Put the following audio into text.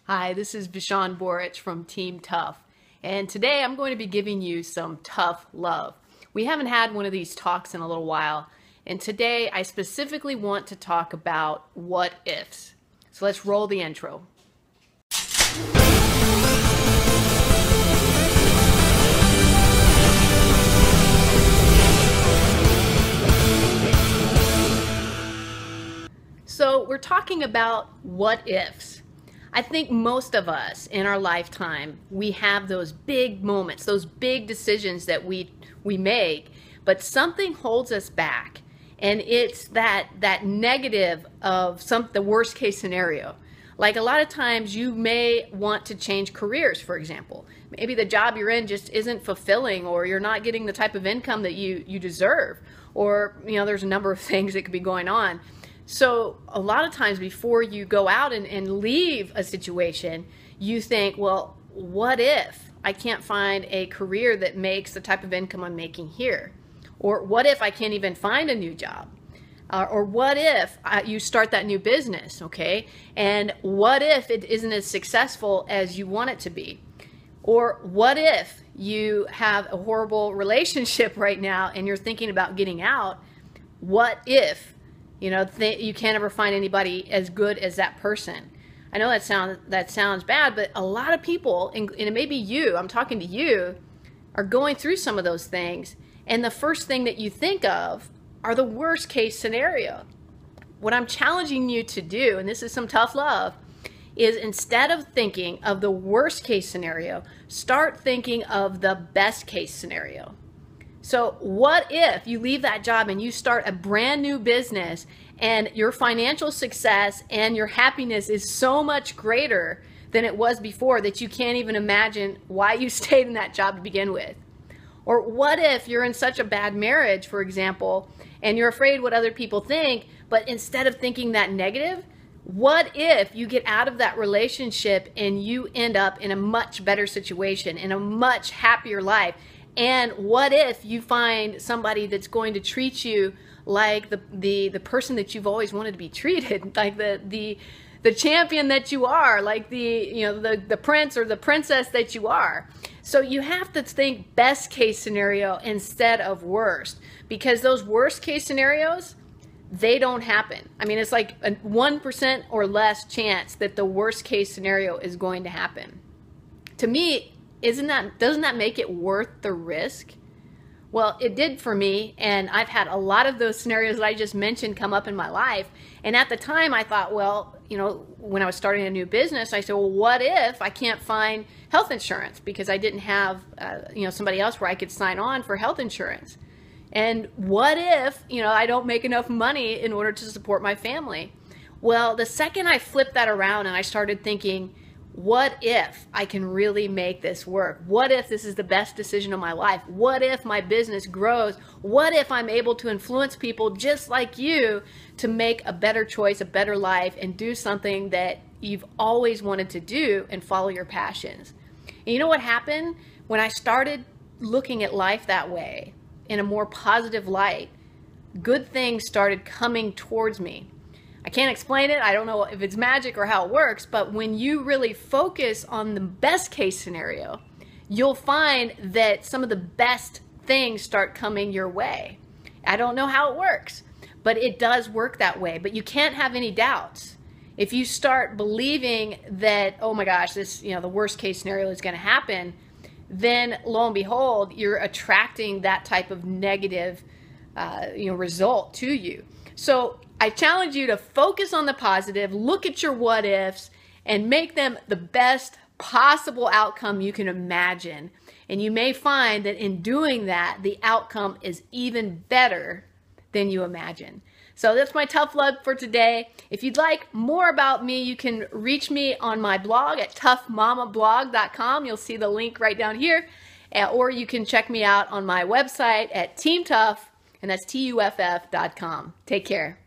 Hi, this is Vishan Borich from Team TUFF, and today I'm going to be giving you some tough love. We haven't had one of these talks in a little while, and today I specifically want to talk about what ifs. So let's roll the intro. So we're talking about what ifs. I think most of us in our lifetime, we have those big moments, those big decisions that we make, but something holds us back. And it's that negative of the worst case scenario. Like a lot of times you may want to change careers, for example. Maybe the job you're in just isn't fulfilling, or you're not getting the type of income that you deserve. Or, there's a number of things that could be going on. So a lot of times before you go out and leave a situation, you think, well, what if I can't find a career that makes the type of income I'm making here? Or what if I can't even find a new job? Or what if you start that new business, okay? And what if it isn't as successful as you want it to be? Or what if you have a horrible relationship right now and you're thinking about getting out? What if you can't ever find anybody as good as that person? I know that sounds bad, but a lot of people, and it may be you, I'm talking to you, are going through some of those things, and the first thing that you think of are the worst case scenario. What I'm challenging you to do, and this is some tough love, is instead of thinking of the worst case scenario, start thinking of the best case scenario. So what if you leave that job and you start a brand new business and your financial success and your happiness is so much greater than it was before that you can't even imagine why you stayed in that job to begin with? Or what if you're in such a bad marriage, for example, and you're afraid what other people think, but instead of thinking that negative, what if you get out of that relationship and you end up in a much better situation, in a much happier life? And what if you find somebody that's going to treat you like the person that you've always wanted to be treated, like the champion that you are, like the prince or the princess that you are? So you have to think best case scenario instead of worst, because those worst case scenarios, they don't happen. I mean, it's like a 1% or less chance that the worst case scenario is going to happen. To me, doesn't that make it worth the risk? Well, it did for me, and I've had a lot of those scenarios that I just mentioned come up in my life. And at the time I thought, well, when I was starting a new business, I said, well, what if I can't find health insurance because I didn't have somebody else where I could sign on for health insurance? And what if I don't make enough money in order to support my family? Well, the second I flipped that around and I started thinking, what if I can really make this work? What if this is the best decision of my life? What if my business grows? What if I'm able to influence people just like you to make a better choice, a better life, and do something that you've always wanted to do and follow your passions? And you know what happened? When I started looking at life that way, in a more positive light, good things started coming towards me. I can't explain it. I don't know if it's magic or how it works, but when you really focus on the best case scenario, you'll find that some of the best things start coming your way. I don't know how it works, but it does work that way. But you can't have any doubts. If you start believing that, oh my gosh, this, the worst case scenario is going to happen, then lo and behold, you're attracting that type of negative result to you. So I challenge you to focus on the positive, look at your what ifs, and make them the best possible outcome you can imagine. And you may find that in doing that, the outcome is even better than you imagine. So that's my tough love for today. If you'd like more about me, you can reach me on my blog at tuffmamablog.com. You'll see the link right down here. Or you can check me out on my website at Team TUFF, and that's TUFF.com. Take care.